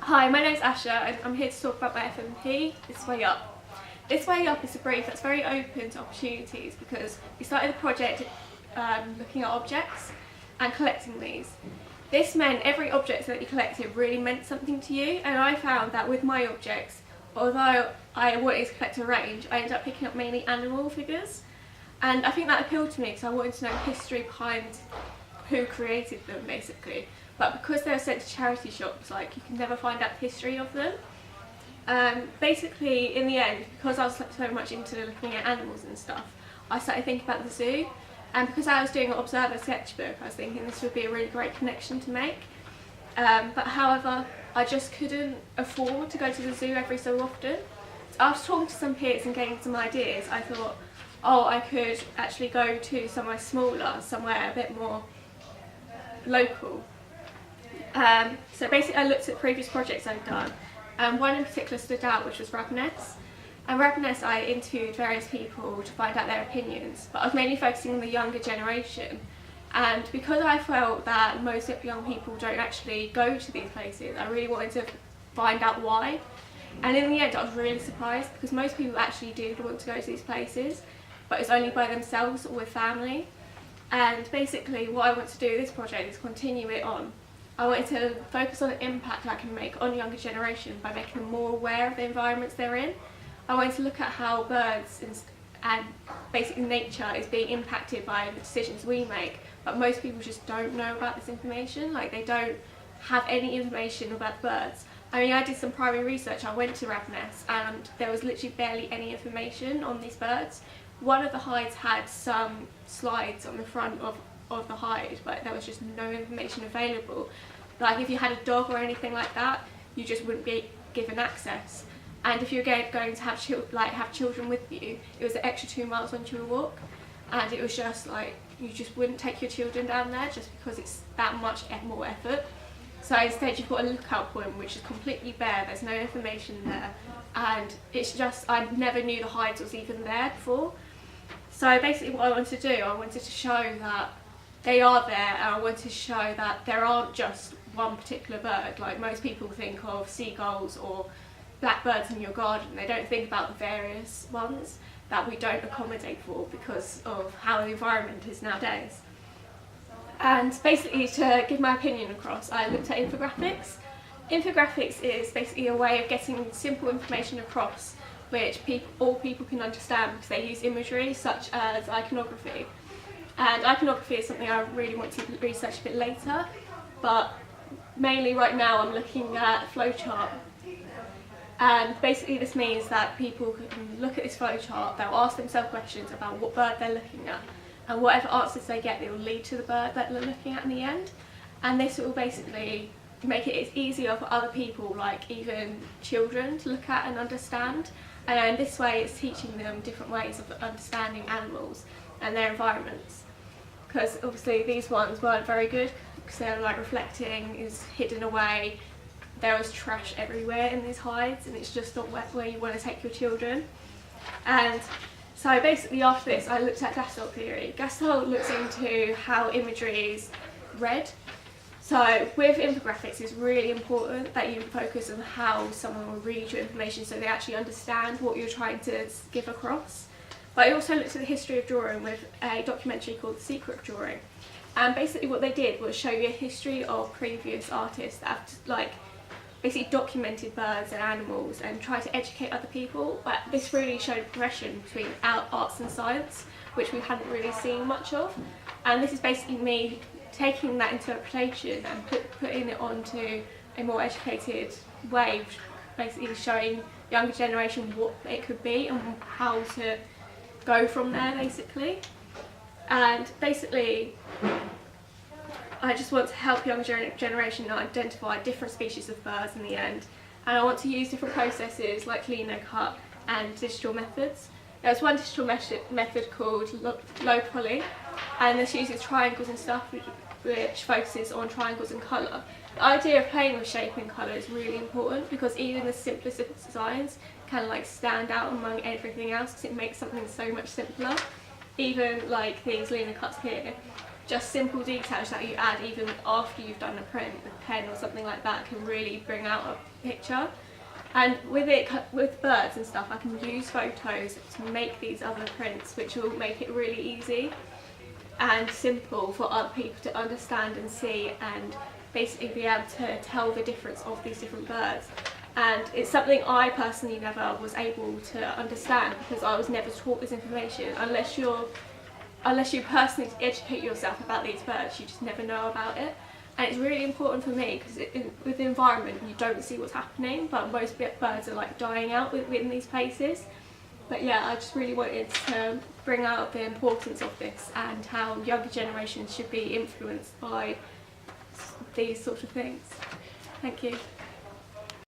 Hi, my name's Asha and I'm here to talk about my FMP, This Way Up. This Way Up is a brief that's very open to opportunities because we started the project looking at objects and collecting these. This meant every object that you collected really meant something to you, and I found that with my objects, although I wanted to collect a range, I ended up picking up mainly animal figures, and I think that appealed to me because I wanted to know history behind who created them basically. But because they're sent to charity shops, like, you can never find out the history of them. Basically, in the end, because I was so much into looking at animals and stuff, I started thinking about the zoo. And because I was doing an Observer sketchbook, I was thinking this would be a really great connection to make. But however, I just couldn't afford to go to the zoo every so often. So after talking to some peers and getting some ideas, I thought, oh, I could actually go to somewhere smaller, somewhere a bit more local. So basically I looked at previous projects I'd done, and one in particular stood out, which was Rabness. And Rabness, I interviewed various people to find out their opinions, but I was mainly focusing on the younger generation. And because I felt that most young people don't actually go to these places, I really wanted to find out why. And in the end I was really surprised, because most people actually did want to go to these places, but it's only by themselves or with family. And basically what I want to do with this project is continue it on. I wanted to focus on the impact I can make on the younger generation by making them more aware of the environments they're in. I wanted to look at how birds and basically nature is being impacted by the decisions we make, but most people just don't know about this information. Like, they don't have any information about birds. I mean, I did some primary research. I went to Rabness and there was literally barely any information on these birds. One of the hides had some slides on the front of the hide, but there was just no information available. Like, if you had a dog or anything like that, you just wouldn't be given access. And if you're going to have children with you, it was an extra 2 miles onto your walk, and it was just like, you just wouldn't take your children down there just because it's that much more effort. So instead you've got a lookout point which is completely bare, there's no information there, and it's just, I never knew the hides was even there before. So basically what I wanted to do, I wanted to show that they are there, and I wanted to show that there aren't just one particular bird. Like, most people think of seagulls or blackbirds in your garden, they don't think about the various ones that we don't accommodate for because of how the environment is nowadays. And basically, to give my opinion across, I looked at infographics. Infographics is basically a way of getting simple information across which all people can understand, because they use imagery such as iconography. And iconography is something I really want to research a bit later, but mainly right now I'm looking at flowchart. And basically this means that people can look at this flowchart, they'll ask themselves questions about what bird they're looking at, and whatever answers they get, they will lead to the bird that they're looking at in the end. And this will basically make it easier for other people, like even children, to look at and understand. And this way it's teaching them different ways of understanding animals and their environments, because obviously these ones weren't very good because they're like reflecting, is hidden away, there was trash everywhere in these hides, and it's just not where you want to take your children. And so basically after this I looked at Gestalt theory. Gestalt looks into how imagery is read. So with infographics, it's really important that you focus on how someone will read your information so they actually understand what you're trying to give across. But I also looked at the history of drawing with a documentary called The Secret of Drawing. And basically what they did was show you a history of previous artists that have basically documented birds and animals and tried to educate other people. But this really showed a progression between arts and science, which we hadn't really seen much of. And this is basically me taking that interpretation and putting it onto a more educated way, basically showing younger generation what it could be and how to go from there, basically. And basically I just want to help younger generation identify different species of birds in the end, and I want to use different processes like linocut and digital methods. There's one digital method called low poly, and this uses triangles and stuff which focuses on triangles and colour. The idea of playing with shape and colour is really important, because even the simplest of designs can like stand out among everything else because it makes something so much simpler. Even like these linocuts here, just simple details that you add even after you've done a print with pen or something like that can really bring out a picture. And with birds and stuff, I can use photos to make these other prints, which will make it really easy and simple for other people to understand and see, and basically be able to tell the difference of these different birds. And it's something I personally never was able to understand, because I was never taught this information. Unless you personally educate yourself about these birds, you just never know about it. And it's really important for me because with the environment you don't see what's happening, but most birds are like dying out within these places. But yeah, I just really wanted to bring out the importance of this and how younger generations should be influenced by these sort of things. Thank you.